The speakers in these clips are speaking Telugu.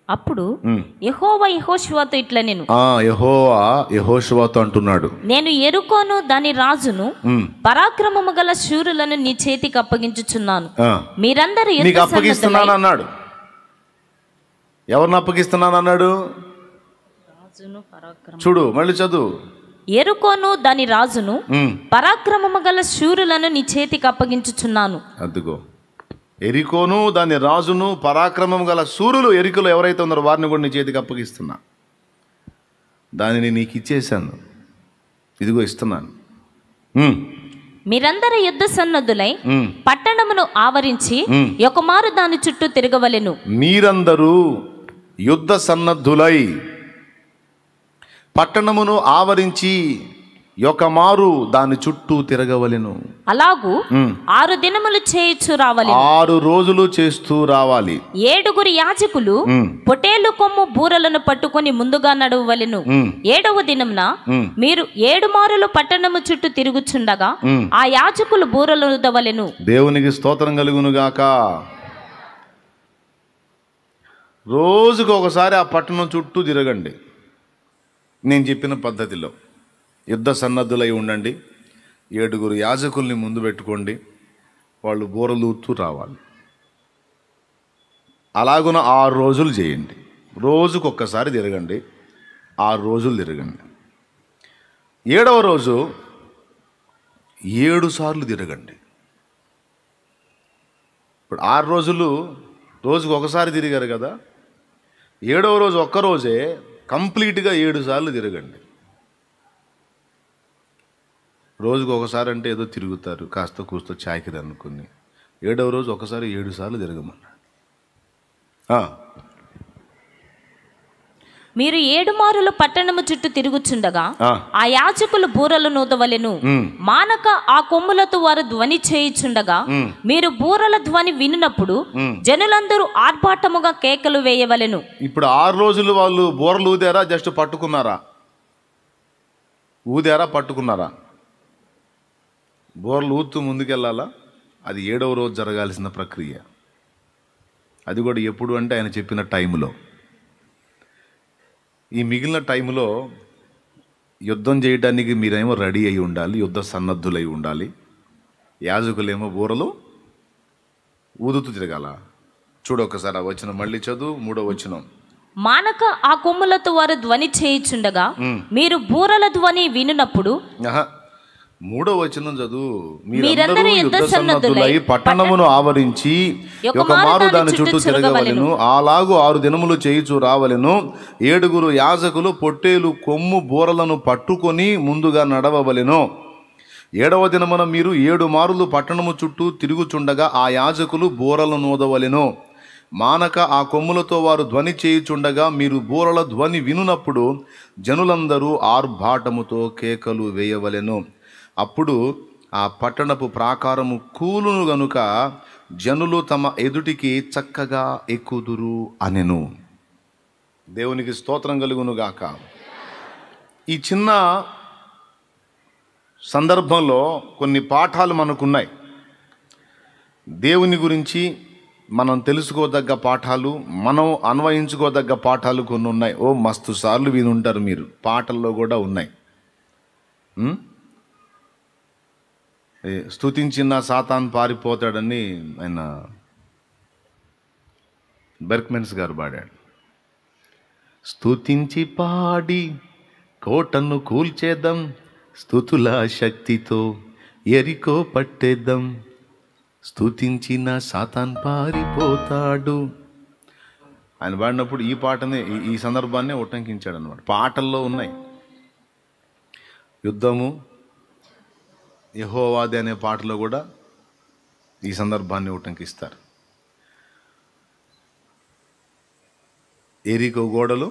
అప్పుడు యెహోవా యెహోషువతో ఇట్లా యెహోవా యెహోషువతో అంటున్నాడు, నేను యెరికోను దాని రాజును పరాక్రమము గల శూరులను నీ చేతికి అప్పగించుచున్నాను. మీరందరూ నీకు అప్పగిస్తున్నాను అన్నాడు. ఎవరిని అప్పగిస్తున్నాను అన్నాడు? చూడు, మళ్ళీ చదువు. యెరికోను దాని రాజును పరాక్రమము గల శూరులను నీ చేతికి అప్పగించుచున్నాను. అదిగో, ఎరికోను దాని రాజును పరాక్రమం గల శూరులు ఎరికలు ఎవరైతే ఉన్నారో వారిని కూడా నీ చేతికి అప్పగిస్తున్నా. దానిని నీకు ఇచ్చేసాను, ఇదిగో ఇస్తున్నాను. మీరందరూ యుద్ధ సన్నద్ధులై పట్టణమును ఆవరించి ఒకమారు దాని చుట్టూ తిరగవలెను. మీరందరూ యుద్ధ సన్నద్ధులై పట్టణమును ఆవరించి ఒకమారు దాని చుట్టూ తిరగవలెను. అలాగూ 6 దినములు చేయుచు రావాలి. 6 రోజులు చేస్తూ రావాలి. 7 యాజకులు పొటేలు కొమ్ము బూరలను పట్టుకొని ముందుగా నడవవలెను. 7వ దినమున మీరు 7 మారులు పట్టణము చుట్టూ తిరుగుచుండగా ఆ యాజకులు బూరలను ఊదవలెను. దేవునికి స్తోత్రం కలుగును గాక. రోజుకు ఒకసారి ఆ పట్టణం చుట్టూ తిరగండి. నేను చెప్పిన పద్ధతిలో యుద్ధ సన్నద్ధులై ఉండండి. 7 యాజకుల్ని ముందు పెట్టుకోండి, వాళ్ళు బూరలూతూ రావాలి. అలాగున 6 రోజులు చేయండి. రోజుకు ఒక్కసారి తిరగండి, 6 రోజులు తిరగండి. 7వ రోజు 7 సార్లు తిరగండి. ఇప్పుడు 6 రోజులు రోజుకు ఒకసారి తిరిగారు కదా, 7వ రోజు ఒక్కరోజే కంప్లీట్గా 7 సార్లు తిరగండి. రోజుకు ఒకసారి అంటే ఏదో తిరుగుతారు, కాస్త కూస్తో చాకిరి అనుకుని. 7వ రోజు ఒకసారి 7 సార్లు తిరగమన్నాడు. మీరు 7 మారులు పట్టణము చుట్టూ తిరుగుచుండగా ఆ యాజకులు బూరలు నూదవలెను. మానక ఆ కొమ్ములతో వారు ధ్వని చేయుచుండగా మీరు బూరల ధ్వని వినునప్పుడు జనులందరూ ఆర్భాటముగా కేకలు వేయవలెను. ఇప్పుడు 6 రోజులు వాళ్ళు బూరలు ఊదారా, జస్ట్ పట్టుకున్నారా? ఊదారా, పట్టుకున్నారా? బోర్లు ఊతూ ముందుకెళ్ళాలా? అది 7వ రోజు జరగాల్సిన ప్రక్రియ. అది కూడా ఎప్పుడు అంటే ఆయన చెప్పిన టైంలో. ఈ మిగిలిన టైంలో యుద్ధం చేయడానికి మీరేమో రెడీ అయి ఉండాలి, యుద్ధ సన్నద్ధులై ఉండాలి. యాజకులేమో బూరలు ఊదుతూ తిరగాల. చూడొకసారి ఆ వచనం మళ్ళీ చదువు, 3వ వచనం. మానక ఆ కొమ్ములతో వారు ధ్వని చేయుచుండగా మీరు బూరల ధ్వని వినునప్పుడు 3వ వచనం చదువు. మీరందరూ యుద్ధ సన్నద్ధులై పట్టణమును ఆవరించి ఒకమారు దాని చుట్టూ తిరగవలెను. అలాగూ 6 దినములు చేయుచు రావలెను. 7 యాజకులు పొట్టేలు కొమ్ము బూరలను పట్టుకొని ముందుగా నడవవలెను. 7వ దినమున మీరు 7 మారులు పట్టణము చుట్టూ తిరుగుచుండగా ఆ యాజకులు బూరలను నూదవలెను. మానక ఆ కొమ్ములతో వారు ధ్వని చేయుచుండగా మీరు బూరల ధ్వని వినునప్పుడు జనులందరూ ఆర్భాటముతో కేకలు వేయవలెను. అప్పుడు ఆ పట్టణపు ప్రాకారము కూలును గనుక జనులు తమ ఎదుటికి చక్కగా ఎక్కుదురు అనెను. దేవునికి స్తోత్రం కలుగును గాక. ఈ చిన్న సందర్భంలో కొన్ని పాఠాలు మనకున్నాయి. దేవుని గురించి మనం తెలుసుకోదగ్గ పాఠాలు, మనం అన్వయించుకోదగ్గ పాఠాలు కొన్ని ఉన్నాయి. మస్తు సార్లు వినుంటారు మీరు, పాటల్లో కూడా ఉన్నాయి. స్తుతించిన సాతాన్ పారిపోతాడని ఆయన బెర్క్మెన్స్ గారు పాడాడు. స్తుతించి పాడి కోటను కూల్చేద్దాం, స్తుతుల శక్తితో ఎరికో పట్టేద్దాం, స్తుతించిన సాతాన్ పారిపోతాడు. ఆయన పాడినప్పుడు ఈ పాటనే, ఈ సందర్భాన్నే ఉటంకించాడు అన్నమాట. పాటల్లో ఉన్నాయి. యుద్ధము యెహోవాదే అనే పాటలో కూడా ఈ సందర్భాన్ని ఉటంకిస్తారు. ఎరికో గోడలు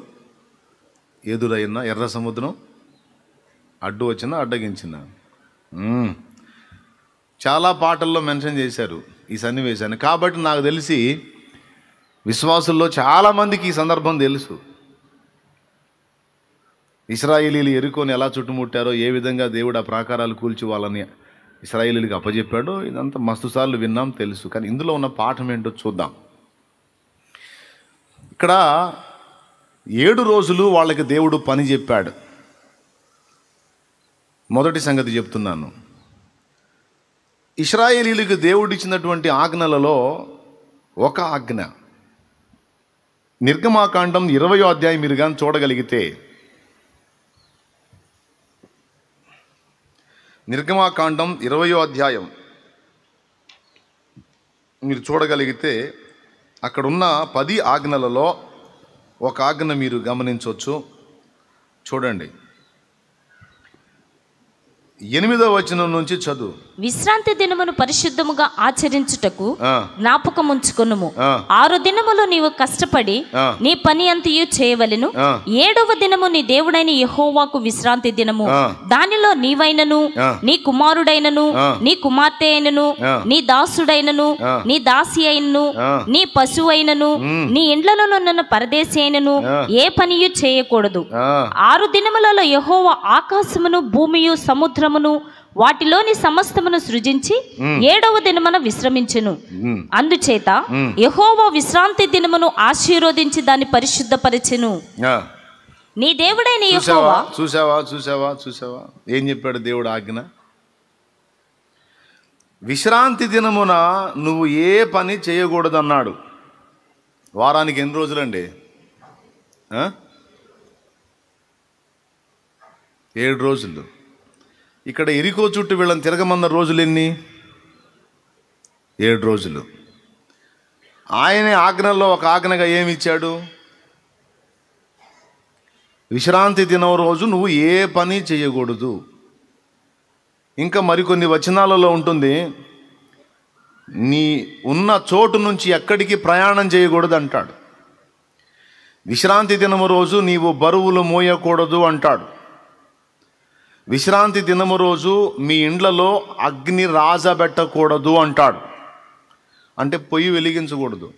ఎదురైన ఎర్ర సముద్రం అడ్డు వచ్చినా అడ్డగించిన, చాలా పాటల్లో మెన్షన్ చేశారు ఈ సన్నివేశాన్ని. కాబట్టి నాకు తెలిసి విశ్వాసుల్లో చాలామందికి ఈ సందర్భం తెలుసు. ఇశ్రాయేలీలు ఎరికోని ఎలా చుట్టుముట్టారో, ఏ విధంగా దేవుడు ఆ ప్రాకారాలు కూల్చి వాళ్ళని ఇశ్రాయేలీలకు అప్పచెప్పాడో, ఇదంతా మస్తు సార్లు విన్నాం, తెలుసు. కానీ ఇందులో ఉన్న పాఠం ఏంటో చూద్దాం. ఇక్కడ 7 రోజులు వాళ్ళకి దేవుడు పని చెప్పాడు. మొదటి సంగతి చెప్తున్నాను. ఇశ్రాయేలీయులకు దేవుడు ఇచ్చినటువంటి ఆజ్ఞలలో ఒక ఆజ్ఞ, నిర్గమాకాండం 20వ అధ్యాయం మీరు కానీ చూడగలిగితే, నిర్గమాకాండం 20వ అధ్యాయం మీరు చూడగలిగితే అక్కడున్న 10 ఆజ్ఞలలో ఒక ఆజ్ఞ మీరు గమనించవచ్చు. చూడండి, 8వ వచనం నుంచి చదువు. విశ్రాంతి దినమును పరిశుద్ధముగా ఆచరించుటకు జ్ఞాపకం ఉంచుకొనుము. 6 దినములు నీవు కష్టపడి నీ పని అంతయు చేయవలెను. 7వ దినము నీ దేవుడైన యెహోవాకు విశ్రాంతి దినము. దానిలో నీవైనను, నీ కుమారుడైనను, నీ కుమార్తె అయినను, నీ దాసుడైనను, నీ దాసి అయినను, నీ పశువైనను, నీ ఇండ్లలోనున్న పరదేశి అయినను ఏ పనియు చేయకూడదు. 6 దినములలో యెహోవా ఆకాశమును, భూమియు, సముద్రమును, వాటిలోని సమస్తమును సృజించి 7వ దినమున విశ్రమించెను. అందుచేత యెహోవా విశ్రాంతి దినమును ఆశీర్వదించి దాన్ని పరిశుద్ధపరిచెను. నీ దేవుడైన యెహోవా. చూసావా ఏం చెప్పాడు దేవుడు ఆజ్ఞ? విశ్రాంతి దినమున నువ్వు ఏ పని చేయకూడదు అన్నాడు. వారానికి ఎన్ని రోజులండి? 7 రోజులు. ఇక్కడ ఎరికో చుట్టూ వీళ్ళని తిరగమన్న రోజులు ఎన్ని? 7 రోజులు. ఆయనే ఆజ్ఞల్లో ఒక ఆజ్ఞగా ఏమి ఇచ్చాడు? విశ్రాంతి దినం రోజు నువ్వు ఏ పని చేయకూడదు. ఇంకా మరికొన్ని వచనాలలో ఉంటుంది, నీ ఉన్న చోటు నుంచి ఎక్కడికి ప్రయాణం చేయకూడదు అంటాడు. విశ్రాంతి దినము రోజు నీవు బరువులు మోయకూడదు అంటాడు. విశ్రాంతి దినము రోజు మీ ఇండ్లలో అగ్ని రాజబెట్టకూడదు అంటాడు. అంటే పొయ్యి వెలిగించకూడదు.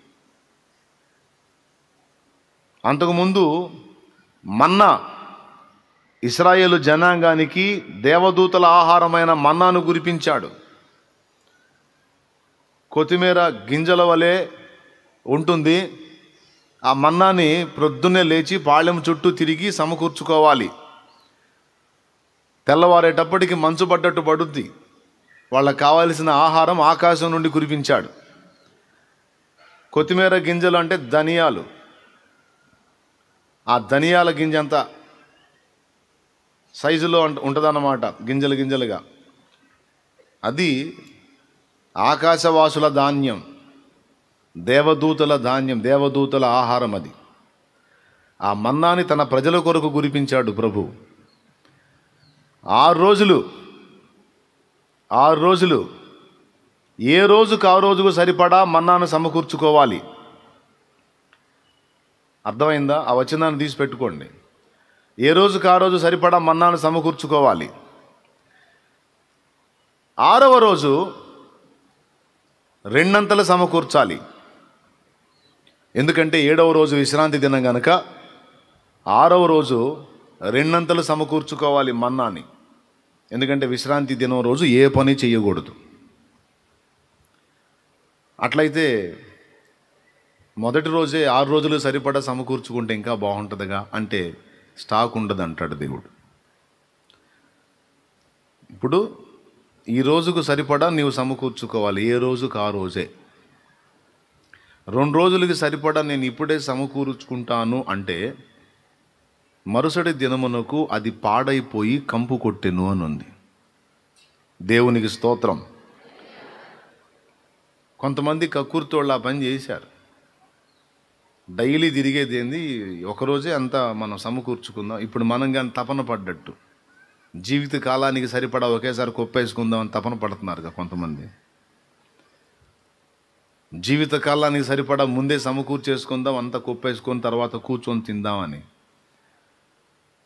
అంతకుముందు మన్నా ఇశ్రాయేలు జనాంగానికి దేవదూతల ఆహారమైన మన్నాను కురిపించాడు. కొత్తిమీర గింజల వలె ఉంటుంది. ఆ మన్నాని ప్రొద్దున్నే లేచి పాళెం చుట్టూ తిరిగి సమకూర్చుకోవాలి. తెల్లవారేటప్పటికి మంచు పడ్డట్టు పడుద్ది. వాళ్ళకు కావాల్సిన ఆహారం ఆకాశం నుండి కురిపించాడు. కొత్తిమీర గింజలు అంటే ధనియాలు. ఆ ధనియాల గింజ అంత సైజులో ఉంటుందన్నమాట, గింజలు గింజలుగా. అది ఆకాశవాసుల ధాన్యం, దేవదూతల ధాన్యం, దేవదూతల ఆహారం. అది ఆ మన్నాని తన ప్రజల కొరకు కురిపించాడు ప్రభు. 6 రోజులు ఏ రోజుకు ఆ రోజుకు సరిపడా మన్నాను సమకూర్చుకోవాలి. అర్థమైందా? ఆ వచనాన్ని తీసి పెట్టుకోండి. ఏ రోజుకు ఆ రోజు సరిపడా మన్నాను సమకూర్చుకోవాలి. 6వ రోజు 2 అంతలు సమకూర్చాలి. ఎందుకంటే 7వ రోజు విశ్రాంతి దినం కనుక 6వ రోజు 2 అంతలు సమకూర్చుకోవాలి మన్నాని. ఎందుకంటే విశ్రాంతి దినం రోజు ఏ పని చేయకూడదు. అట్లయితే మొదటి రోజే 6 రోజులు సరిపడా సమకూర్చుకుంటే ఇంకా బాగుంటుందిగా అంటే స్టాక్ ఉండదు అంటాడు దేవుడు. ఇప్పుడు ఈ రోజుకు సరిపడా నీవు సమకూర్చుకోవాలి. ఏ రోజుకు ఆ రోజే. 2 రోజులకి సరిపడా నేను ఇప్పుడే సమకూర్చుకుంటాను అంటే మరుసటి దినమునకు అది పాడైపోయి కంపు కొట్టెను అని ఉంది. దేవునికి స్తోత్రం. కొంతమంది కక్కుర్తోళ్ళు ఆ పని చేశారు. డైలీ తిరిగేది ఏంది, ఒకరోజే అంతా మనం సమకూర్చుకుందాం. ఇప్పుడు మనం కానీ తపన పడ్డట్టు జీవిత కాలానికి సరిపడా ఒకేసారి కొప్పేసుకుందాం అని తపన పడుతున్నారుగా కొంతమంది. జీవిత కాలానికి సరిపడా ముందే సమకూర్చేసుకుందాం, అంతా కొప్పేసుకొని తర్వాత కూర్చొని తిందామని.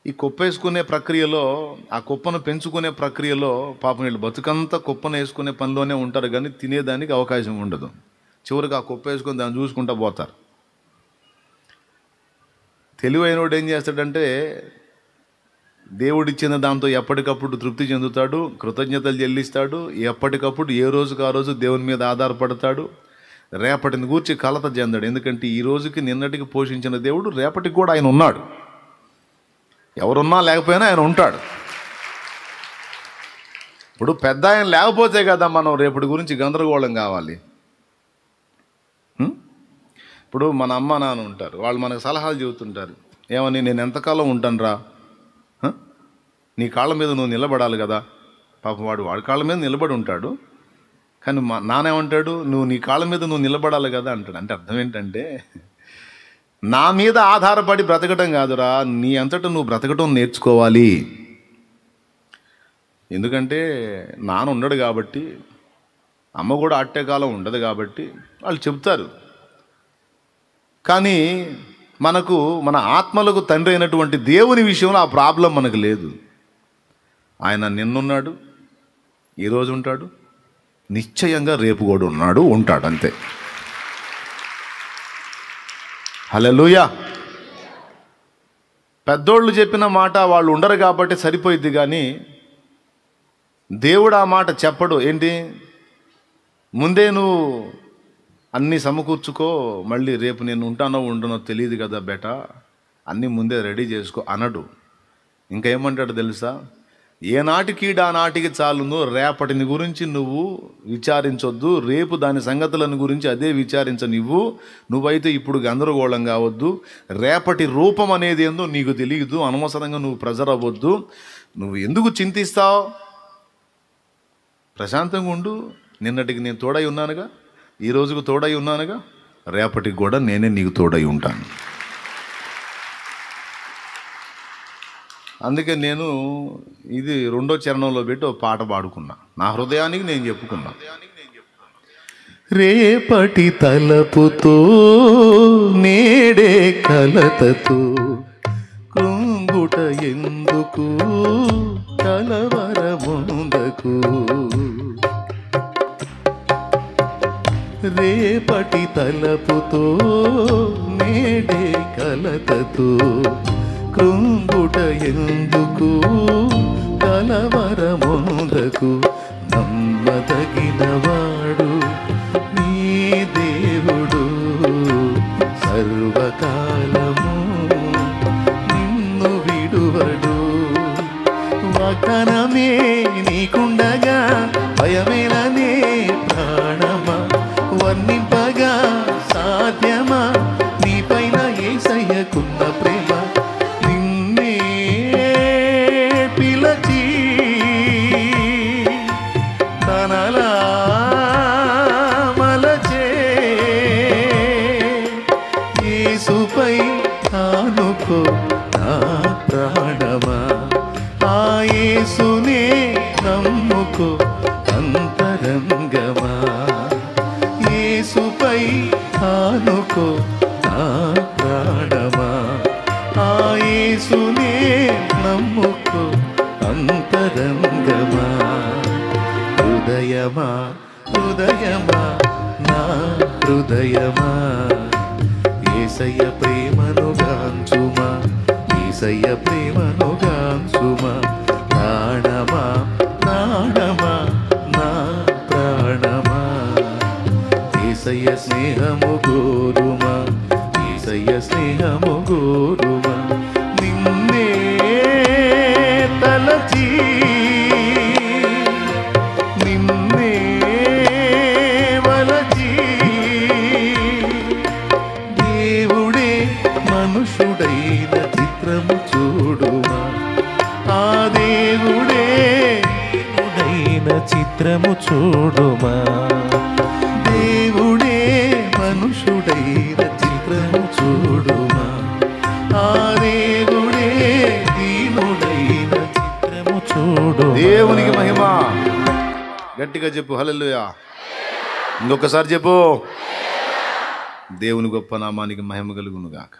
ఈ కొప్పేసుకునే ప్రక్రియలో, ఆ కుప్పను పెంచుకునే ప్రక్రియలో పాపం వీళ్ళు బతుకంతా కుప్పను వేసుకునే పనిలోనే ఉంటారు, కానీ తినేదానికి అవకాశం ఉండదు. చివరికి ఆ కుప్ప వేసుకొని దాన్ని చూసుకుంటూ పోతారు. తెలివైనోడు ఏం చేస్తాడంటే దేవుడిచ్చిన దాంతో ఎప్పటికప్పుడు తృప్తి చెందుతాడు, కృతజ్ఞతలు చెల్లిస్తాడు. ఎప్పటికప్పుడు ఏ రోజుకు ఆ రోజు దేవుని మీద ఆధారపడతాడు. రేపటిని గూర్చి కలత చెందాడు. ఎందుకంటే ఈ రోజుకి నిన్నటికి పోషించిన దేవుడు రేపటికి కూడా ఆయన ఉన్నాడు. ఎవరున్నా లేకపోయినా ఆయన ఉంటాడు. ఇప్పుడు పెద్ద ఆయన లేకపోతే కదా మనం రేపటి గురించి గందరగోళం కావాలి. ఇప్పుడు మన అమ్మ నాన్న ఉంటారు, వాళ్ళు మనకు సలహాలు చెబుతుంటారు. ఏమని, నేను ఎంతకాలం ఉంటాను రా, నీ కాళ్ళ మీద నువ్వు నిలబడాలి కదా. పాపం వాడి కాళ్ళ మీద నిలబడి ఉంటాడు, కానీ మా నానేమంటాడు, నువ్వు నీ కాళ్ళ మీద నువ్వు నిలబడాలి కదా అంటాడు. అంటే అర్థం ఏంటంటే, నా మీద ఆధారపడి బ్రతకటం కాదురా, నీ అంతటా నువ్వు బ్రతకటం నేర్చుకోవాలి. ఎందుకంటే నాన్న ఉండడు కాబట్టి, అమ్మ కూడా అట్టే కాలం ఉండదు కాబట్టి వాళ్ళు చెప్తారు. కానీ మనకు మన ఆత్మలకు తండ్రి అయినటువంటి దేవుని విషయంలో ఆ ప్రాబ్లం మనకు లేదు. ఆయన నిన్నున్నాడు, ఈరోజు ఉంటాడు, నిశ్చయంగా రేపు కూడా ఉంటాడు అంతే. హల్లెలూయా. పెద్దోళ్ళు చెప్పిన మాట వాళ్ళు ఉండరు కాబట్టి సరిపోయిద్ది, కానీ దేవుడు ఆ మాట చెప్పడు. ఏంటి, ముందే నువ్వు అన్నీ సమకూర్చుకో, మళ్ళీ రేపు నేను ఉంటానో ఉండనో తెలియదు కదా బేటా, అన్నీ ముందే రెడీ చేసుకో అనడు. ఇంకా ఏమంటాడు తెలుసా, ఏ నాటికీడు ఆ నాటికి చాలుందో, రేపటిని గురించి నువ్వు విచారించొద్దు, రేపు దాని సంగతులను గురించి అదే విచారించనివ్వు. నువ్వైతే ఇప్పుడు గందరగోళం కావద్దు, రేపటి రూపం అనేది ఏందో నీకు తెలియదు, అనవసరంగా నువ్వు ప్రెజర్ అవ్వద్దు, నువ్వు ఎందుకు చింతిస్తావు, ప్రశాంతంగా ఉండు. నిన్నటికి నేను తోడై ఉన్నానుగా, ఈ రోజుకు తోడై ఉన్నానుగా, రేపటికి కూడా నేనే నీకు తోడై ఉంటాను. అందుకే నేను ఇది 2వ చరణంలో పెట్టి ఒక పాట పాడుకున్నా, నా హృదయానికి నేను చెప్పుకున్నా. రేపటి తలపుతో నేడే కలతతో కృంగుట ఎందుకు, కలవరముందకు. రేపటి తలపుతో నేడే కలతతో కృంగుట ఎందుకు, కలవరముందకు. నమ్మదగినవాడు నీ దేవుడు, సర్వకాలము నిన్ను విడువడు. వాగ్దానమే నీకుండగా భయమేలనే ప్రాణమా, వర్ణింపగా సాధ్యమా నీపైన యేసయ్యకున్న ప్రేమ. నిన్నే పిలచి తనలా మలచే, యేసుపై ఆనుకో నా ప్రాణమా, ఆ యేసునే నమ్ముకో అంతరంగమా. యేసుపై ఆనుకో నా ప్రాణమా, ఆ యేసునే నమ్ముకో అంతరంగమా. హృదయమా హృదయమా నా హృదయమా, యేసయ్య ప్రేమను గాంచుమా, యేసయ్య ప్రేమను గాంచుమా. ప్రాణమా ప్రాణమా నా ప్రాణమా, యేసయ్య స్నేహము గోరుమా, యేసయ్య స్నేహము గోరుమా. నిన్నే తలచి నిన్నే వలచి, దేవుడే మనుషుడైన చిత్రము చూడుమా, ఆ దేవుడే చిత్రము చూడుమా. దేవుడే మనుషుడైన చిత్రము చూడుమా, ఆ దేవుడే దీనుడైన చిత్రము చూడు. దేవునికి మహిమ. గట్టిగా చెప్పు హల్లెలూయా. ఇంకొకసారి చెప్పు, దేవుని గొప్ప నామానికి మహిమ కలుగును గాక.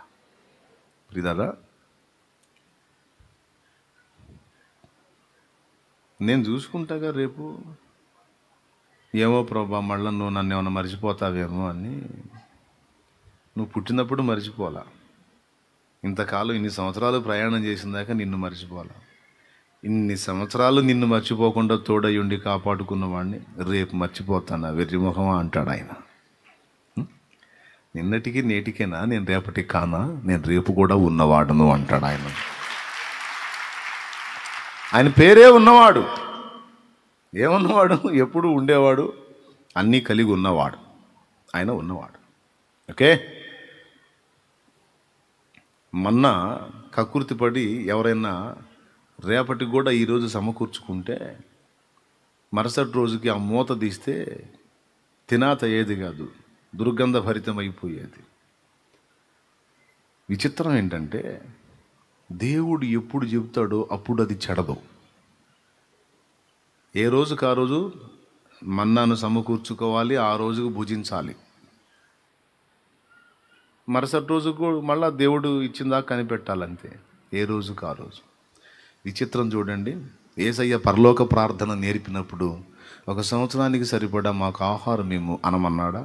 ప్రియులారా, నేను చూసుకుంటాగా రేపు, ఏమో ప్రభా మళ్ళీ నువ్వు నన్ను ఏమైనా మర్చిపోతావేమో అని. నువ్వు పుట్టినప్పుడు మర్చిపోలా, ఇంతకాలం ఇన్ని సంవత్సరాలు ప్రయాణం చేసిన దాకా నిన్ను మర్చిపోలా. ఇన్ని సంవత్సరాలు నిన్ను మర్చిపోకుండా తోడయ్యుండి కాపాడుకున్న వాడిని రేపు మర్చిపోతానా వెర్రిముఖమా అంటాడు ఆయన. నిన్నటికి నేటికేనా, నేను రేపటికి కానా, నేను రేపు కూడా ఉన్నవాడును అంటాడు ఆయన. ఆయన పేరే ఉన్నవాడు. ఏమున్నవాడు? ఎప్పుడు ఉండేవాడు, అన్నీ కలిగి ఉన్నవాడు. ఆయన ఉన్నవాడు. ఓకే. మొన్న కకృతి పడి ఎవరైనా రేపటికి కూడా ఈరోజు సమకూర్చుకుంటే మరుసటి రోజుకి ఆ మూత తీస్తే తినాత అయ్యేది కాదు, దుర్గంధభరితం అయిపోయేది. విచిత్రం ఏంటంటే దేవుడు ఎప్పుడు చెబుతాడో అప్పుడు అది చెడదు. ఏ రోజుకు ఆ రోజు మన్నాను సమకూర్చుకోవాలి, ఆ రోజుకు భుజించాలి. మరుసటి రోజుకు మళ్ళా దేవుడు ఇచ్చిందాకా కనిపెట్టాలంతే, ఏ రోజుకు ఆ రోజు. విచిత్రం చూడండి. యేసయ్య పరలోక ప్రార్థన నేర్పినప్పుడు 1 సంవత్సరానికి సరిపడా మాకు ఆహారం మేము అనమన్నాడా?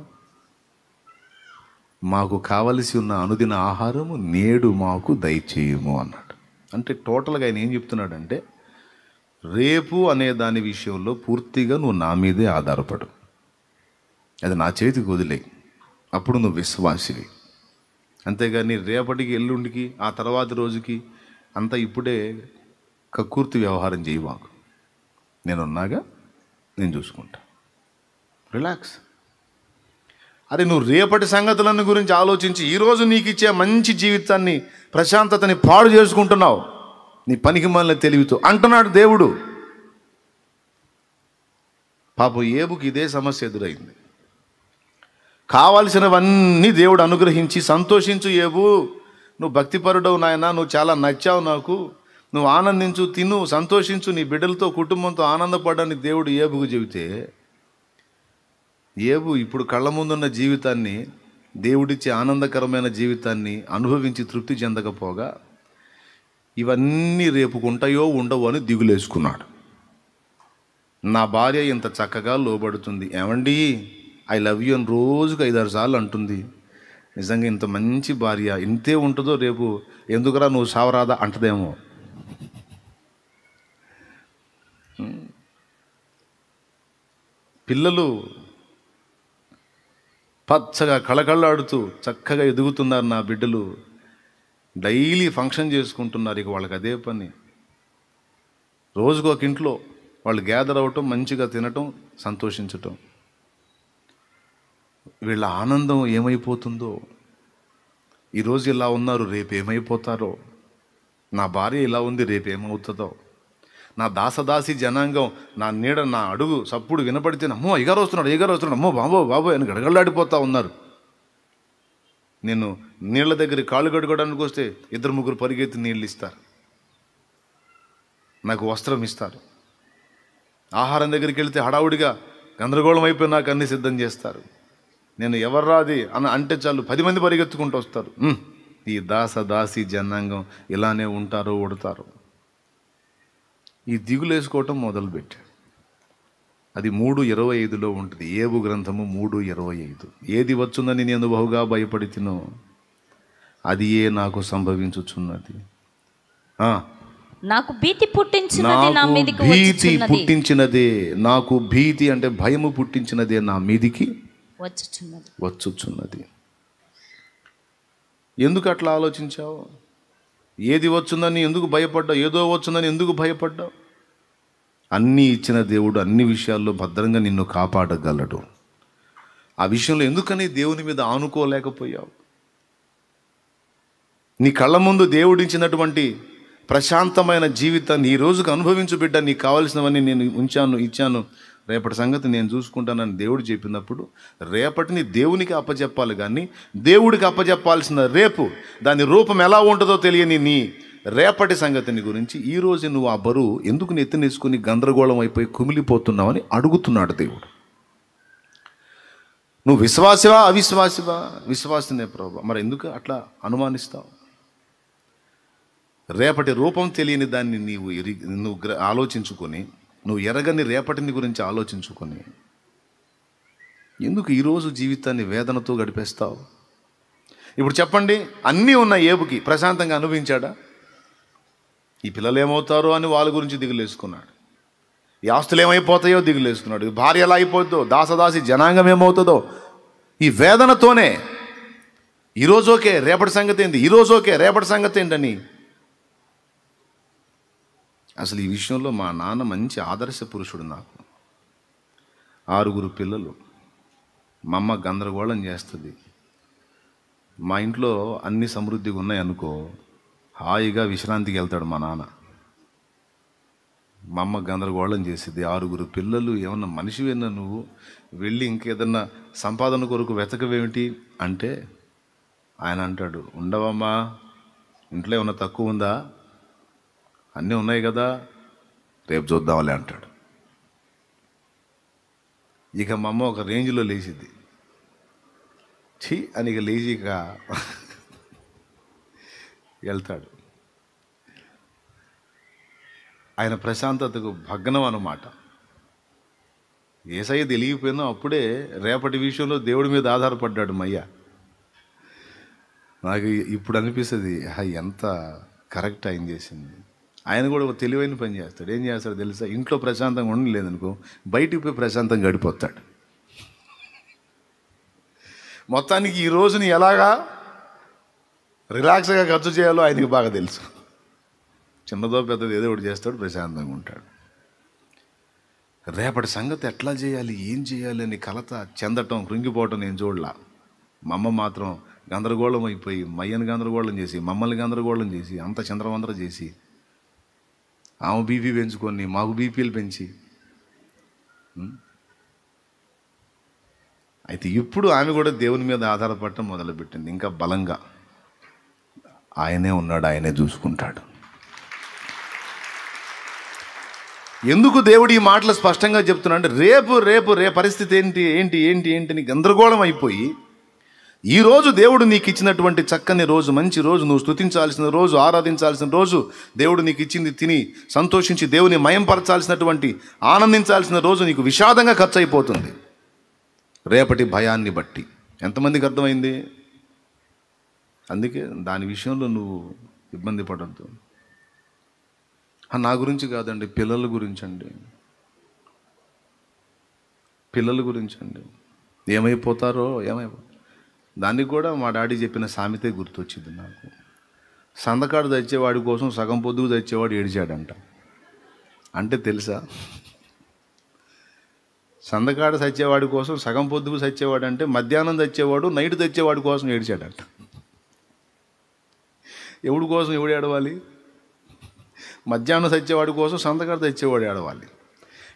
మాకు కావలసి ఉన్న అనుదిన ఆహారము నేడు మాకు దయచేయము అన్నాడు. అంటే టోటల్గా ఆయన ఏం చెప్తున్నాడంటే, రేపు అనే దాని విషయంలో పూర్తిగా నువ్వు నా మీదే ఆధారపడు, అది నా చేతికి వదిలేయి, అప్పుడు నువ్వు విశ్వాసివి. అంతేగాని రేపటికి ఎల్లుండికి ఆ తర్వాత రోజుకి అంతా ఇప్పుడే కక్కుర్తి వ్యవహారం చేయి మాకు. నేనున్నాగా, నేను చూసుకుంటా, రిలాక్స్. అరే నువ్వు రేపటి సంగతులను గురించి ఆలోచించి ఈరోజు నీకు ఇచ్చే మంచి జీవితాన్ని, ప్రశాంతతని పాడు చేసుకుంటున్నావు నీ పనికి మాలిన తెలివితో అంటున్నాడు దేవుడు. పాపం ఏబుకి ఇదే సమస్య ఎదురైంది. కావాల్సినవన్నీ దేవుడు అనుగ్రహించి, సంతోషించు ఏబు, నువ్వు భక్తిపరుడవు నాయన, నువ్వు చాలా నచ్చావు నాకు, నువ్వు ఆనందించు, తిను, సంతోషించు, నీ బిడ్డలతో కుటుంబంతో ఆనందపడని దేవుడు ఏబుకు చెబితే, ఏబు ఇప్పుడు కళ్ళ ముందున్న జీవితాన్ని, దేవుడిచ్చే ఆనందకరమైన జీవితాన్ని అనుభవించి తృప్తి చెందకపోగా ఇవన్నీ రేపుకుంటాయో ఉండవో అని దిగులేసుకున్నాడు. నా భార్య ఇంత చక్కగా లోబడుతుంది, ఏమండి ఐ లవ్ యూ అని రోజుకు 5-6 సార్లు అంటుంది, నిజంగా ఇంత మంచి భార్య ఇంతే ఉంటుందో రేపు ఎందుకురా నువ్వు సావరాదా అంటదేమో. పిల్లలు పచ్చగా కళకళలాడుతూ చక్కగా ఎదుగుతున్నారు నా బిడ్డలు, డైలీ ఫంక్షన్ చేసుకుంటున్నారు. ఇక వాళ్ళకి అదే పని. రోజుకు ఒక ఇంట్లో వాళ్ళు గ్యాదర్ అవ్వటం, మంచిగా తినటం, సంతోషించటం. వీళ్ళ ఆనందం ఏమైపోతుందో, ఈరోజు ఇలా ఉన్నారు రేపు ఏమైపోతారో, నా భార్య ఇలా ఉంది రేపు ఏమవుతుందో, నా దాసదాసి జనాంగం నా నీడ నా అడుగు సప్పుడు వినపడితే అమ్మో అయ్యగారు వస్తున్నాడు, అమ్మో బాబో అని గడగడలాడిపోతూ ఉన్నారు. నేను నీళ్ళ దగ్గర కాళ్ళు కడుకోవడానికి వస్తే 2-3 పరిగెత్తి నీళ్ళు ఇస్తారు, నాకు వస్త్రం ఇస్తారు. ఆహారం దగ్గరికి వెళితే హడావుడిగా గందరగోళం అయిపోయి నాకు అన్ని సిద్ధం చేస్తారు. నేను ఎవర్రాది అని అంటే చాలు 10 మంది పరిగెత్తుకుంటూ వస్తారు. ఈ దాసి జనాంగం ఇలానే ఉంటారో ఉడతారు. ఈ దిగులేసుకోవటం మొదలుపెట్టాడు. అది 3:25లో ఉంటుంది. ఏబు గ్రంథము 3:25. ఏది వచ్చుందని నేను బహుగా భయపడి తినో అది ఏ నాకు సంభవించుచున్నది. నాకు భీతి పుట్టించినదే నా మీదికి పుట్టించినదే, నాకు భీతి అంటే భయము పుట్టించినదే నా మీదికి వచ్చుచున్నది. ఎందుకు అట్లా ఆలోచించావు? ఏది వచ్చుందని ఎందుకు భయపడ్డావు? ఏదో వచ్చుందని ఎందుకు భయపడ్డావు? అన్నీ ఇచ్చిన దేవుడు అన్ని విషయాల్లో భద్రంగా నిన్ను కాపాడగలడు. ఆ విషయంలో ఎందుకని దేవుని మీద ఆనుకోలేకపోయావు? నీ కళ్ళ ముందు దేవుడిచ్చినటువంటి ప్రశాంతమైన జీవితాన్ని ఈ రోజుకు అనుభవించు బిడ్డ, నీకు కావాల్సినవన్నీ నేను ఇచ్చాను, రేపటి సంగతి నేను చూసుకుంటానని దేవుడు చెప్పినప్పుడు రేపటిని దేవునికి అప్పచెప్పాలి. కానీ దేవుడికి అప్పచెప్పాల్సిన రేపు దాని రూపం ఎలా ఉంటుందో తెలియని నీ రేపటి సంగతిని గురించి ఈరోజు నువ్వు ఆ బరువు ఎందుకు నెత్తినేసుకుని గందరగోళం అయిపోయి కుమిలిపోతున్నావని అడుగుతున్నాడు దేవుడు. నువ్వు విశ్వాసివా అవిశ్వాసివా? విశ్వాసినే ప్రభు. మరి ఎందుకు అట్లా అనుమానిస్తావు? రేపటి రూపం తెలియని దాన్ని నువ్వు ఆలోచించుకొని, నువ్వు ఎరగని రేపటిని గురించి ఆలోచించుకొని ఎందుకు ఈరోజు జీవితాన్ని వేదనతో గడిపేస్తావు? ఇప్పుడు చెప్పండి, అన్నీ ఉన్న ఏబుకి ప్రశాంతంగా అనుభవించాడా? ఈ పిల్లలు ఏమవుతారో అని వాళ్ళ గురించి దిగులేసుకున్నాడు. ఈ ఆస్తులు ఏమైపోతాయో దిగులేసుకున్నాడు. భార్య ఎలా అయిపోతుందో, దాసదాసి జనాంగం ఏమవుతుందో, ఈ వేదనతోనే ఈరోజు ఓకే, రేపటి సంగతి ఏంటి, ఈరోజు ఓకే, రేపటి సంగతి ఏంటని. అసలు ఈ విషయంలో మా నాన్న మంచి ఆదర్శ పురుషుడు. నాకు 6 పిల్లలు, మా అమ్మ గందరగోళం చేస్తుంది. మా ఇంట్లో అన్ని సమృద్ధిగా ఉన్నాయనుకో, హాయిగా విశ్రాంతికి వెళ్తాడు మా నాన్న. మా అమ్మ గందరగోళం చేసేది. 6 పిల్లలు, ఏమన్నా మనిషివేనా నువ్వు, వెళ్ళి ఇంకేదన్నా సంపాదన కొరకు వెతకవేమిటి అంటే ఆయన అంటాడు, ఉండవమ్మా, ఇంట్లో ఏమన్నా తక్కువ ఉందా, అన్నీ ఉన్నాయి కదా, రేపు చూద్దాంలే అంటాడు. ఇక మా అమ్మ ఒక రేంజ్లో లేచిద్ది. ఛీ అని ఇక లేచిక వెళ్తాడు. ఆయన ప్రశాంతతకు భగ్నం అన్నమాట. యేసయ్య తెలియకపోయినా అప్పుడే రేపటి విషయంలో దేవుడి మీద ఆధారపడ్డాడు మయ్య. నాకు ఇప్పుడు అనిపిస్తుంది, ఎంత కరెక్ట్ ఆయన చేసింది. ఆయన కూడా ఒక తెలివైన పని చేస్తాడు. ఏం చేస్తాడు తెలుసా, ఇంట్లో ప్రశాంతంగా ఉండలేదనుకో, బయటికి పోయి ప్రశాంతంగా గడిపోతాడు. మొత్తానికి ఈ రోజుని ఎలాగా రిలాక్స్గా ఖర్చు చేయాలో ఆయనకి బాగా తెలుసు. చిన్నదో పెద్దది ఏదో ఒకటి చేస్తాడు, ప్రశాంతంగా ఉంటాడు. రేపటి సంగతి ఎట్లా చేయాలి, ఏం చేయాలి అని కలత చెందటం, కృంగిపోవటం నేను చూడలా. మా అమ్మ మాత్రం గందరగోళం అయిపోయి మయ్యను గందరగోళం చేసి, మమ్మల్ని గందరగోళం చేసి, అంత చంద్రవందర చేసి, ఆమె బీపీ పెంచుకొని మాకు బీపీలు పెంచి. అయితే ఇప్పుడు ఆమె కూడా దేవుని మీద ఆధారపడటం మొదలుపెట్టింది. ఇంకా బలంగా ఆయనే ఉన్నాడు, ఆయనే చూసుకుంటాడు. ఎందుకు దేవుడు ఈ మాటలు స్పష్టంగా చెప్తున్నాడు అంటే, రేపు పరిస్థితి ఏంటి నీ గందరగోళం అయిపోయి, ఈరోజు దేవుడు నీకు ఇచ్చినటువంటి చక్కని రోజు, మంచి రోజు, నువ్వు స్తుతించాల్సిన రోజు, ఆరాధించాల్సిన రోజు, దేవుడు నీకు ఇచ్చింది తిని సంతోషించి దేవుని మయంపరచాల్సినటువంటి, ఆనందించాల్సిన రోజు నీకు విషాదంగా ఖర్చు అయిపోతుంది రేపటి భయాన్ని బట్టి. ఎంతమందికి అర్థమైంది? అందుకే దాని విషయంలో నువ్వు ఇబ్బంది పడద్దు. నా గురించి కాదండి, పిల్లల గురించండి, పిల్లల గురించండి. ఏమైపోతారో దానికి కూడా మా డాడీ చెప్పిన సామెతే గుర్తొచ్చింది నాకు. సందకాడు తెచ్చేవాడి కోసం సగం పొద్దుకు తెచ్చేవాడు ఏడిచాడంట. అంటే తెలుసా, సందకాడ తెచ్చేవాడి కోసం సగం పొద్దుకు తెచ్చేవాడు అంటే మధ్యాహ్నం తెచ్చేవాడు నైట్ తెచ్చేవాడి కోసం ఏడిచాడంట. ఎవడి కోసం ఎవడు ఏడవాలి? మధ్యాహ్నం తెచ్చేవాడి కోసం సందకాడ తెచ్చేవాడు ఏడవాలి.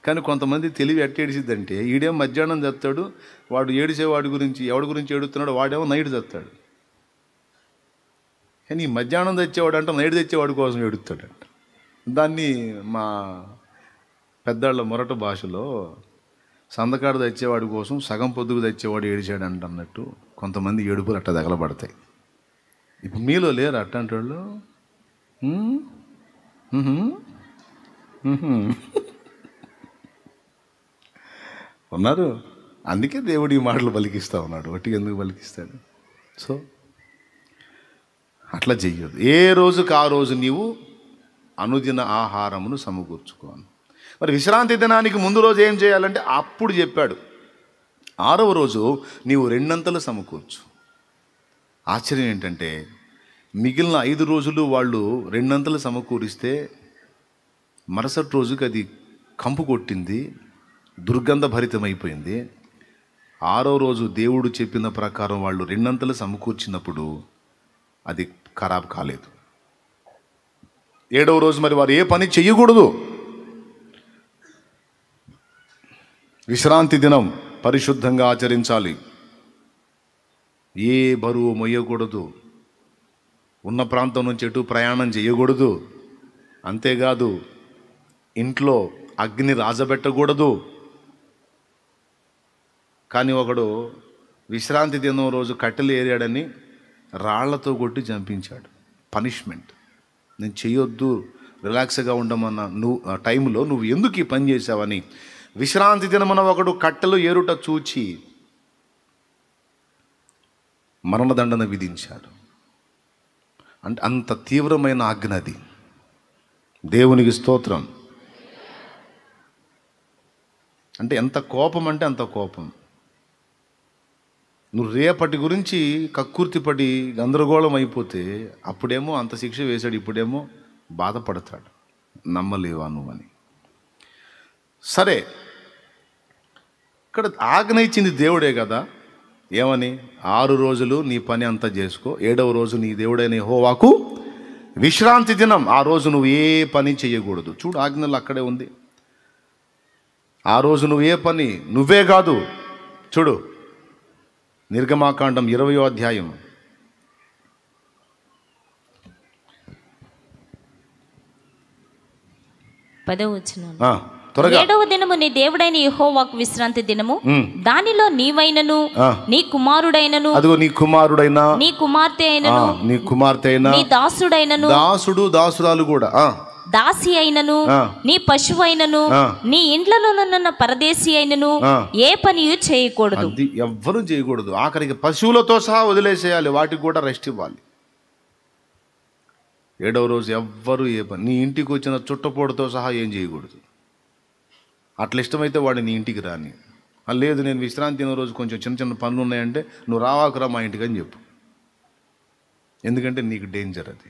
కానీ కొంతమంది తెలివి ఎట్టేడిసిద్దంటే, ఈడేమో మధ్యాహ్నం తెస్తాడు, వాడు ఏడిచేవాడి గురించి, ఎవడి గురించి ఏడుతున్నాడు వాడేమో నైట్ తెస్తాడు. కానీ ఈ మధ్యాహ్నం తెచ్చేవాడు అంటే నైట్ తెచ్చేవాడి కోసం ఏడుస్తాడంట. దాన్ని మా పెద్దాళ్ళ మొరట భాషలో సందకాడ తెచ్చేవాడి కోసం సగం పొద్దుకు తెచ్చేవాడు ఏడిచాడంట అన్నట్టు కొంతమంది ఏడుపులు అట్ట తగలబడతాయి. ఇప్పుడు మీలో లేరు అట్టంటి వాళ్ళు? ఉన్నారు. అందుకే దేవుడు ఈ మాటలు పలికిస్తూ ఉన్నాడు. ఒకటి ఎందుకు పలికిస్తాడు? సో అట్లా చెయ్యొద్దు. ఏ రోజుకి ఆ రోజు నీవు అనుదిన ఆహారమును సమకూర్చుకోను. మరి విశ్రాంతి దినానికి ముందు రోజు ఏం చేయాలంటే అప్పుడు చెప్పాడు, 6వ రోజు నీవు 2 సమకూర్చు. ఆశ్చర్యం ఏంటంటే, మిగిలిన 5 రోజులు వాళ్ళు 2 సమకూరిస్తే మరుసటి రోజుకి అది కంపు కొట్టింది, దుర్గంధ భరితమైపోయింది. 6వ రోజు దేవుడు చెప్పిన ప్రకారం వాళ్ళు 2 సమకూర్చినప్పుడు అది ఖరాబ్ కాలేదు. 7వ రోజు మరి వారు ఏ పని చెయ్యకూడదు. విశ్రాంతి దినం పరిశుద్ధంగా ఆచరించాలి. ఏ బరువు మొయ్యకూడదు, ఉన్న ప్రాంతం నుంచి ఎటు ప్రయాణం చేయకూడదు. అంతేకాదు, ఇంట్లో అగ్ని రాజబెట్టకూడదు. కానీ ఒకడు విశ్రాంతి దినం రోజు కట్టెలు ఏరాడని రాళ్లతో కొట్టి చంపించాడు. పనిష్మెంట్. నేను చేయొద్దు, రిలాక్స్గా ఉండమన్న టైంలో నువ్వు ఎందుకు ఈ పని చేసావని విశ్రాంతి దినమున ఒకడు కట్టెలు ఏరుట చూచి మరణదండన విధించాడు. అంటే అంత తీవ్రమైన ఆజ్ఞ అది. దేవునికి స్తోత్రం. అంటే ఎంత కోపం అంటే అంత కోపం. నువ్వు రేపటి గురించి కక్కుర్తిపడి గందరగోళం అయిపోతే అప్పుడేమో అంత శిక్ష వేశాడు, ఇప్పుడేమో బాధపడతాడు, నమ్మలేవా నువ్వని. సరే, ఇక్కడ ఆజ్ఞ ఇచ్చింది దేవుడే కదా. ఏమని? 6 రోజులు నీ పని అంతా చేసుకో, 7వ రోజు నీ దేవుడైన యెహోవాకు విశ్రాంతి దినం, ఆ రోజు నువ్వు ఏ పని చేయకూడదు. చూడు, ఆజ్ఞలు అక్కడే ఉంది. ఆ రోజు నువ్వు ఏ పని, నువ్వే కాదు. చూడు, నిర్గమాకాండం 20వ అధ్యాయం 10వ వచనం. త్వరగా. 7వ దినము నీ దేవుడైన యెహోవాకు విశ్రాంతి దినము, దానిలో నీవైనను నీ కుమారుడైనను, అదిగో నీ కుమారుడైనా నీ కుమార్తె అయినను, నీ కుమార్తె అయినా, నీ దాసుడైనను, దాసుడు దాసురాలు కూడా, దాసి అయినను, నీ పశువు అయినను, నీ ఇండ్లలోనున్న పరదేశి అయినను ఏ పనియు చేయకూడదు. అది ఎవ్వరూ చేయకూడదు. ఆఖరికి పశువులతో సహా వదిలేసేయాలి, వాటికి కూడా రెస్ట్ ఇవ్వాలి. 7వ రోజు ఎవ్వరు ఏ పని, నీ ఇంటికి వచ్చిన చుట్టపోటుతో సహా ఏం చేయకూడదు. అట్లా ఇష్టమైతే వాడు నీ ఇంటికి రాని. లేదు, నేను విశ్రాంతి తిన రోజు కొంచెం చిన్న చిన్న పనులు ఉన్నాయంటే నువ్వు రావాకురా మా ఇంటికి అని చెప్పు. ఎందుకంటే నీకు డేంజర్ అది.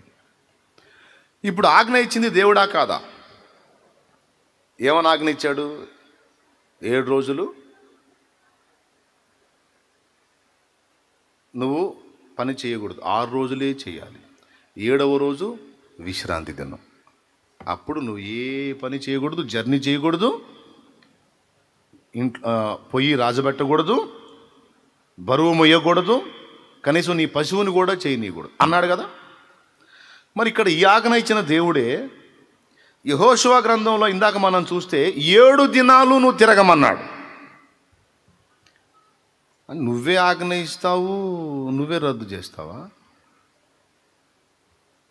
ఇప్పుడు ఆజ్ఞ ఇచ్చింది దేవుడా కాదా? ఏమని ఆజ్ఞ ఇచ్చాడు? 7 రోజులు నువ్వు పని చేయకూడదు, 6 రోజులే చేయాలి. 7వ రోజు విశ్రాంతి దినం. అప్పుడు నువ్వు ఏ పని చేయకూడదు, జర్నీ చేయకూడదు, ఇంట్లో పొయ్యి రాజబెట్టకూడదు, బరువు మొయ్యకూడదు, కనీసం నీ పశువుని కూడా చేయనీయకూడదు అన్నాడు కదా. మరి ఇక్కడ ఈ ఆజ్ఞ ఇచ్చిన దేవుడే యెహోషువ గ్రంథంలో ఇందాక మనం చూస్తే 7 దినాలు నువ్వు తిరగమన్నాడు. నువ్వే ఆజ్ఞ ఇస్తావు, నువ్వే రద్దు చేస్తావా?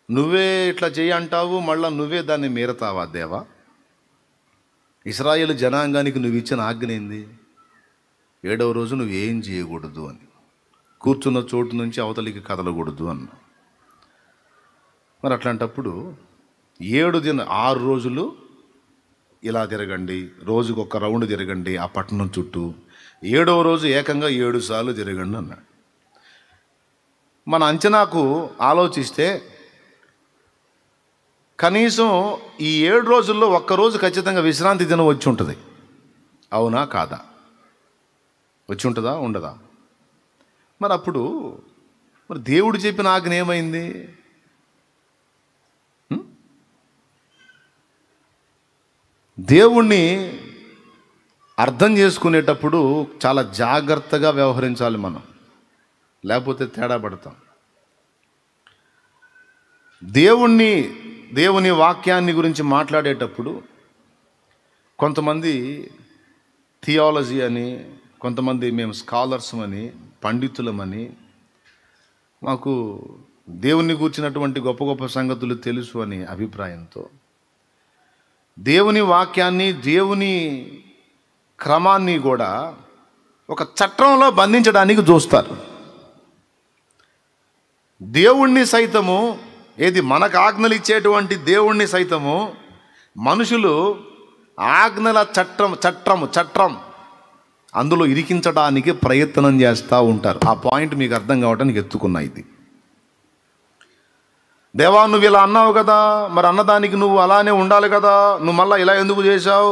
నువ్వే ఇట్లా చేయి అంటావు, మళ్ళీ నువ్వే దాన్ని మీరతావా దేవా? ఇశ్రాయేలు జనాంగానికి నువ్వు ఇచ్చిన ఆజ్ఞ ఏంది? 7వ రోజు నువ్వు ఏం చేయకూడదు అని, కూర్చున్న చోటు నుంచి అవతలికి కదలకూడదు అన్న. మరి అట్లాంటప్పుడు 6 రోజులు ఇలా తిరగండి, రోజుకు 1 రౌండ్ తిరగండి ఆ పట్టణం చుట్టూ, 7వ రోజు ఏకంగా 7 సార్లు తిరగండి అన్నాడు. మన అంచనాకు ఆలోచిస్తే కనీసం ఈ 7 రోజుల్లో 1 రోజు ఖచ్చితంగా విశ్రాంతి దినం వచ్చి ఉంటుంది. అవునా కాదా? వచ్చి ఉంటుందా, ఉండదా? మరి అప్పుడు మరి దేవుడు చెప్పిన ఆజ్ఞ ఏమైంది? దేవుణ్ణి అర్థం చేసుకునేటప్పుడు చాలా జాగ్రత్తగా వ్యవహరించాలి మనం, లేకపోతే తేడా పడతాం. దేవుని వాక్యాన్ని గురించి మాట్లాడేటప్పుడు కొంతమంది థియాలజీ అని, కొంతమంది మేము స్కాలర్స్ అని, పండితులమని, మాకు దేవుణ్ణి గూర్చినటువంటి గొప్ప గొప్ప సంగతులు తెలుసు అని అభిప్రాయంతో దేవుని వాక్యాన్ని, దేవుని క్రమాన్ని కూడా ఒక చట్రంలో బంధించడానికి చూస్తారు. దేవుణ్ణి సైతము, ఏది మనకు ఆజ్ఞలు ఇచ్చేటువంటి దేవుణ్ణి సైతము మనుషులు ఆజ్ఞల చట్రం అందులో ఇరికించడానికి ప్రయత్నం చేస్తూ ఉంటారు. ఆ పాయింట్ మీకు అర్థం కావడానికి ఎత్తుకున్నా. ఇది దేవా నువ్వు ఇలా అన్నావు కదా, మరి అన్నదానికి నువ్వు అలానే ఉండాలి కదా, నువ్వు మళ్ళీ ఇలా ఎందుకు చేశావు?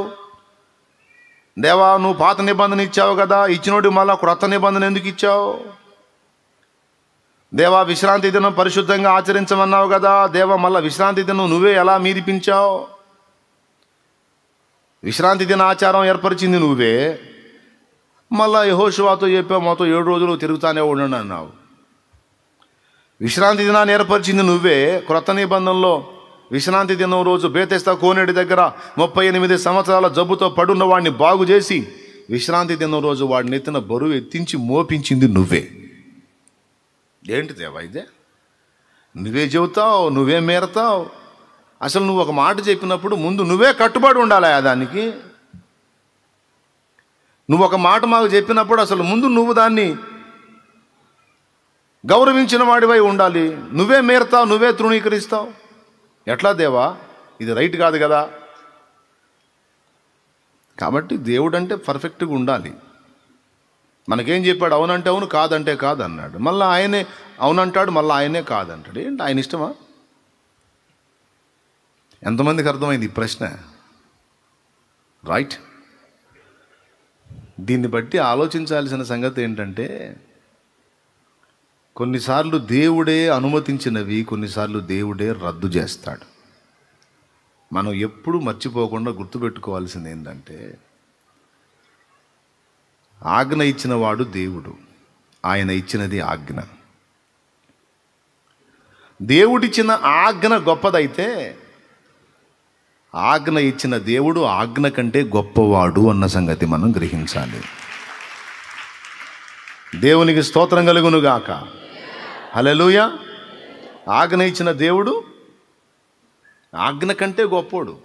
దేవా నువ్వు పాత నిబంధన ఇచ్చావు కదా, ఇచ్చినోడు మళ్ళీ క్రొత్త నిబంధన ఎందుకు ఇచ్చావు? దేవా విశ్రాంతి దినం పరిశుద్ధంగా ఆచరించమన్నావు కదా, దేవా మళ్ళీ విశ్రాంతి దినం నువ్వే ఎలా మీరిపించావు? విశ్రాంతి దిన ఆచారం ఏర్పరిచింది నువ్వే, మళ్ళా యెహోషువతో చెప్పావు మాతో 7 రోజులు తిరుగుతానే ఉండండి అన్నావు. విశ్రాంతి దినాన్ని ఏర్పరిచింది నువ్వే. క్రొత్త నిబంధనలో విశ్రాంతి దినం రోజు బేతెస్తా కోనేటి దగ్గర 38 సంవత్సరాల జబ్బుతో పడున్న వాడిని బాగు చేసి విశ్రాంతి దినం రోజు వాడిని ఎత్తిన బరువు ఎత్తించి మోపించింది నువ్వే. ఏంటి దేవా ఇదే? నువ్వే చెబుతావు, నువ్వే మేరతావు. అసలు నువ్వు ఒక మాట చెప్పినప్పుడు ముందు నువ్వే కట్టుబడి ఉండాలి దానికి. నువ్వు ఒక మాట మాకు చెప్పినప్పుడు అసలు ముందు నువ్వు దాన్ని గౌరవించిన వాడివై ఉండాలి. నువ్వే మేరతావు, నువ్వే తృణీకరిస్తావు. ఎట్లా దేవా? ఇది రైట్ కాదు కదా. కాబట్టి దేవుడు అంటే పర్ఫెక్ట్గా ఉండాలి. మనకేం చెప్పాడు? అవునంటే అవును, కాదంటే కాదు అన్నాడు. మళ్ళీ ఆయనే అవునంటాడు, మళ్ళీ ఆయనే కాదంటాడు. ఏంటి ఆయన ఇష్టమా? ఎంతమందికి అర్థమైంది ఈ ప్రశ్న? రైట్. దీన్ని బట్టి ఆలోచించాల్సిన సంగతి ఏంటంటే, కొన్నిసార్లు దేవుడే అనుమతించినవి కొన్నిసార్లు దేవుడే రద్దు చేస్తాడు. మనం ఎప్పుడు మర్చిపోకుండా గుర్తుపెట్టుకోవాల్సింది ఏంటంటే, ఆజ్ఞ ఇచ్చిన వాడు దేవుడు, ఆయన ఇచ్చినది ఆజ్ఞ. దేవుడిచ్చిన ఆజ్ఞ గొప్పదైతే ఆజ్ఞ ఇచ్చిన దేవుడు ఆజ్ఞ కంటే గొప్పవాడు అన్న సంగతి మనం గ్రహించాలి. దేవునికి స్తోత్రం కలుగును గాక. హల్లెలూయా. ఆజ్ఞ ఇచ్చిన దేవుడు ఆజ్ఞ కంటే గొప్పోడు.